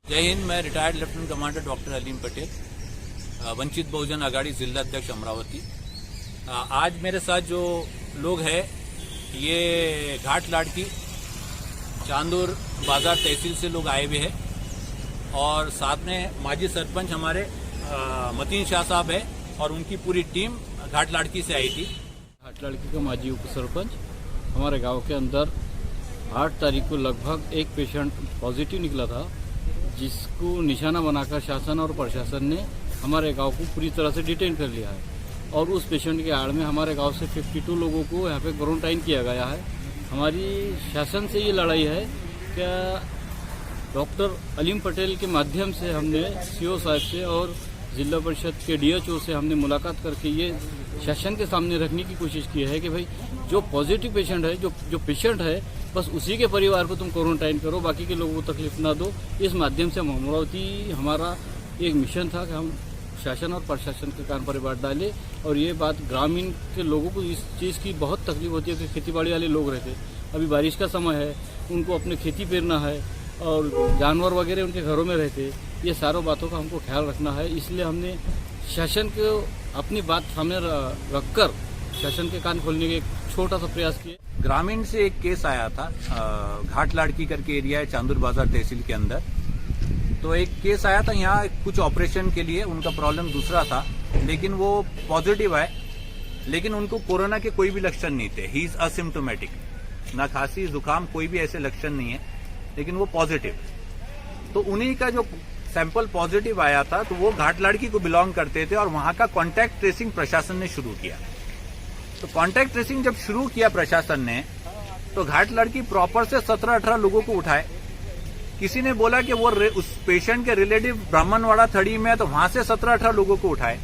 जय हिंद। मैं retired lieutenant commander doctor Aleem Patel, Vanchit Bahujan Aghadi जिला अध्यक्ष अमरावती। आज मेरे साथ जो लोग हैं ये घाट लाड़की चांदूर बाजार तहसील से लोग आए हुए हैं और साथ में माजी सरपंच हमारे मतीन शाह साहब है और उनकी पूरी टीम घाट लाड़की से आई थी। घाट लाड़की का माजी उप सरपंच हमारे गांव के अंदर 8 तारीख को लगभग एक पेशेंट पॉजिटिव निकला था, जिसको निशाना बनाकर शासन और प्रशासन ने हमारे गांव को पूरी तरह से डिटेन कर लिया है और उस पेशेंट के आड़ में हमारे गांव से 52 लोगों को यहाँ पे क्वारंटाइन किया गया है। हमारी शासन से ये लड़ाई है क्या डॉक्टर अलीम पटेल के माध्यम से हमने सीओ साहब से और जिला परिषद के डीएचओ से हमने मुलाकात करके ये शासन के सामने रखने की कोशिश की है कि भाई जो पॉजिटिव पेशेंट है, जो पेशेंट है, बस उसी के परिवार को तुम क्वारंटाइन करो, बाकी के लोगों को तकलीफ ना दो। इस माध्यम से अमरावती हमारा एक मिशन था कि हम शासन और प्रशासन के कान पर बात डालें और ये बात ग्रामीण के लोगों को इस चीज़ की बहुत तकलीफ होती है कि खेतीबाड़ी वाले लोग रहते, अभी बारिश का समय है, उनको अपने खेती पेरना है और जानवर वगैरह उनके घरों में रहते, ये सारों बातों का हमको ख्याल रखना है। इसलिए हमने शासन को अपनी बात सामने रखकर शासन के कान खोलने के एक छोटा सा प्रयास किए। ग्रामीण से एक केस आया था, घाट लाड़की करके एरिया है चांदूर बाजार तहसील के अंदर। तो एक केस आया था यहाँ कुछ ऑपरेशन के लिए, उनका प्रॉब्लम दूसरा था, लेकिन वो पॉजिटिव है, लेकिन उनको कोरोना के कोई भी लक्षण नहीं थे। ही इज असिम्टोमेटिक, ना खांसी जुकाम कोई भी ऐसे लक्षण नहीं है, लेकिन वो पॉजिटिव। तो उन्हीं का जो सैंपल पॉजिटिव आया था तो वो घाट लाड़की को बिलोंग करते थे और वहां का कॉन्टैक्ट ट्रेसिंग प्रशासन ने शुरू किया। तो कॉन्टैक्ट ट्रेसिंग जब शुरू किया प्रशासन ने तो घाट लड़की प्रॉपर से 17-18 लोगों को उठाए। किसी ने बोला कि वो उस पेशेंट के रिलेटिव ब्राह्मणवाड़ा थड़ी में है तो वहां से 17-18 लोगों को उठाए।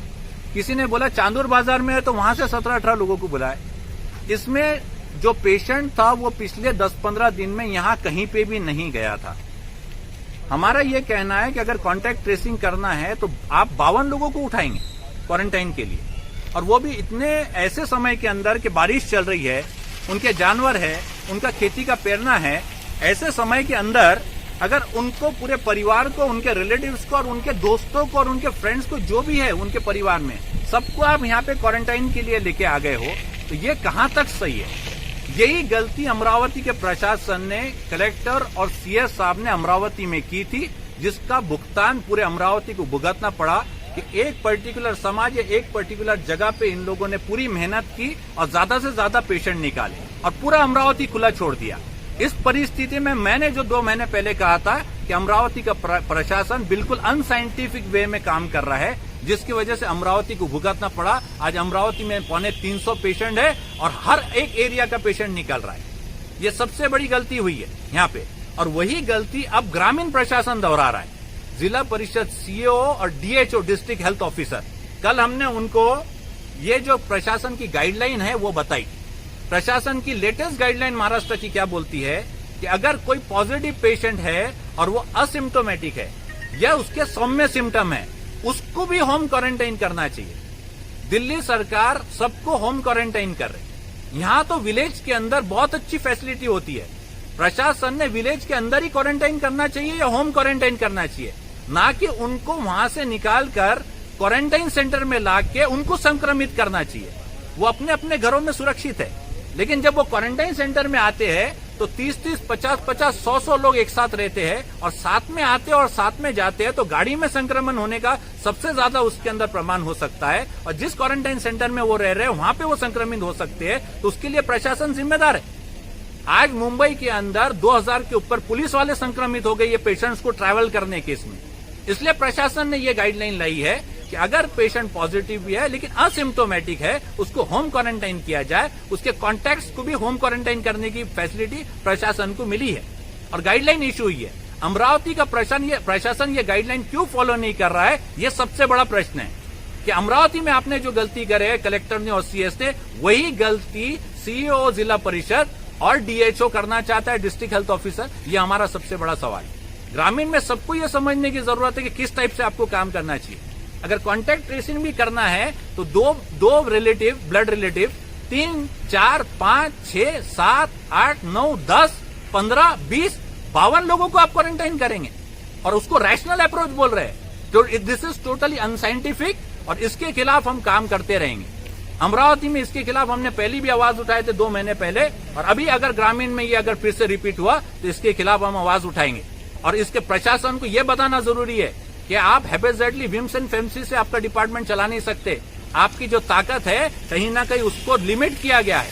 किसी ने बोला चांदूर बाजार में है तो वहां से 17-18 लोगों को बुलाए। इसमें जो पेशेंट था वो पिछले 10-15 दिन में यहां कहीं पे भी नहीं गया था। हमारा ये कहना है कि अगर कॉन्टैक्ट ट्रेसिंग करना है तो आप 52 लोगों को उठाएंगे क्वारंटाइन के लिए, और वो भी इतने ऐसे समय के अंदर कि बारिश चल रही है, उनके जानवर है, उनका खेती का पेरना है। ऐसे समय के अंदर अगर उनको पूरे परिवार को, उनके रिलेटिव्स को और उनके दोस्तों को और उनके फ्रेंड्स को, जो भी है उनके परिवार में, सबको आप यहाँ पे क्वारंटाइन के लिए लेके आ गए हो, तो ये कहाँ तक सही है? यही गलती अमरावती के प्रशासन ने, कलेक्टर और सीएस साहब ने अमरावती में की थी, जिसका भुगतान पूरे अमरावती को भुगतना पड़ा कि एक पर्टिकुलर समाज या एक पर्टिकुलर जगह पे इन लोगों ने पूरी मेहनत की और ज्यादा से ज्यादा पेशेंट निकाले और पूरा अमरावती खुला छोड़ दिया। इस परिस्थिति में मैंने जो 2 महीने पहले कहा था कि अमरावती का प्रशासन बिल्कुल अनसाइंटिफिक वे में काम कर रहा है, जिसकी वजह से अमरावती को भुगतना पड़ा। आज अमरावती में 350 पेशेंट है और हर एक एरिया का पेशेंट निकल रहा है। ये सबसे बड़ी गलती हुई है यहाँ पे, और वही गलती अब ग्रामीण प्रशासन दोहरा रहा है। जिला परिषद सीईओ और डीएचओ डिस्ट्रिक्ट हेल्थ ऑफिसर, कल हमने उनको ये जो प्रशासन की गाइडलाइन है वो बताई। प्रशासन की लेटेस्ट गाइडलाइन महाराष्ट्र की क्या बोलती है कि अगर कोई पॉजिटिव पेशेंट है और वो असिम्टोमेटिक है या उसके सौम्य सिम्टम है, उसको भी होम क्वारंटाइन करना चाहिए। दिल्ली सरकार सबको होम क्वारंटाइन कर रही। यहां तो विलेज के अंदर बहुत अच्छी फैसिलिटी होती है। प्रशासन ने विलेज के अंदर ही क्वारंटाइन करना चाहिए या होम क्वारंटाइन करना चाहिए, ना कि उनको वहां से निकालकर क्वारंटाइन सेंटर में लाके उनको संक्रमित करना चाहिए। वो अपने अपने घरों में सुरक्षित है, लेकिन जब वो क्वारंटाइन सेंटर में आते हैं तो 30-30, 50-50, 100-100 लोग एक साथ रहते हैं और साथ में आते और साथ में जाते हैं, तो गाड़ी में संक्रमण होने का सबसे ज्यादा उसके अंदर प्रमाण हो सकता है। और जिस क्वारंटाइन सेंटर में वो रह रहे हैं वहां पे वो संक्रमित हो सकते हैं, तो उसके लिए प्रशासन जिम्मेदार है। आज मुंबई के अंदर 2000 के ऊपर पुलिस वाले संक्रमित हो गए ये पेशेंट्स को ट्रैवल करने के इसमें। इसलिए प्रशासन ने ये गाइडलाइन लाई है कि अगर पेशेंट पॉजिटिव भी है लेकिन असिम्टोमेटिक है, उसको होम क्वारंटाइन किया जाए। उसके कॉन्टैक्ट्स को भी होम क्वारंटाइन करने की फैसिलिटी प्रशासन को मिली है और गाइडलाइन इशू हुई है। अमरावती का प्रशासन ये गाइडलाइन क्यों फॉलो नहीं कर रहा है, ये सबसे बड़ा प्रश्न है कि अमरावती में आपने जो गलती करे कलेक्टर ने और सीएस ने, वही गलती सीईओ, जिला परिषद और डीएचओ करना चाहता है, डिस्ट्रिक्ट हेल्थ ऑफिसर। ये हमारा सबसे बड़ा सवाल है। ग्रामीण में सबको ये समझने की जरूरत है कि किस टाइप से आपको काम करना चाहिए। अगर कॉन्टैक्ट ट्रेसिंग भी करना है तो दो रिलेटिव, ब्लड रिलेटिव, 3, 4, 5, 6, 7, 8, 9, 10, 15, 20, 52 लोगों को आप क्वारंटाइन करेंगे। और उसको रैशनल अप्रोच बोल रहे हैं। तो दिस इज टोटली अनसाइंटिफिक और इसके खिलाफ हम काम करते रहेंगे। अमरावती में इसके खिलाफ हमने पहले भी आवाज उठाए थे 2 महीने पहले, और अभी अगर ग्रामीण में ये अगर फिर से रिपीट हुआ तो इसके खिलाफ हम आवाज उठाएंगे। और इसके प्रशासन को यह बताना जरूरी है कि आप हैबिचुअली विम्स एंड फेम्सी से आपका डिपार्टमेंट चला नहीं सकते। आपकी जो ताकत है कहीं ना कहीं उसको लिमिट किया गया है,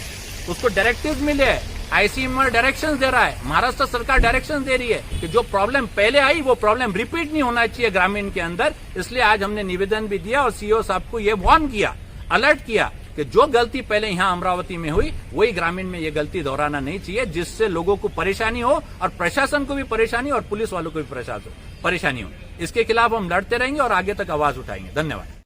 उसको डायरेक्टिव मिले है। आईसीएमआर डायरेक्शंस दे रहा है, महाराष्ट्र सरकार डायरेक्शंस दे रही है कि जो प्रॉब्लम पहले आई वो प्रॉब्लम रिपीट नहीं होना चाहिए ग्रामीण के अंदर। इसलिए आज हमने निवेदन भी दिया और सीईओ साहब को ये वार्न किया, अलर्ट किया कि जो गलती पहले यहाँ अमरावती में हुई वही ग्रामीण में ये गलती दोहराना नहीं चाहिए, जिससे लोगों को परेशानी हो और प्रशासन को भी परेशानी और पुलिस वालों को भी परेशानी हो। इसके खिलाफ हम लड़ते रहेंगे और आगे तक आवाज उठाएंगे। धन्यवाद।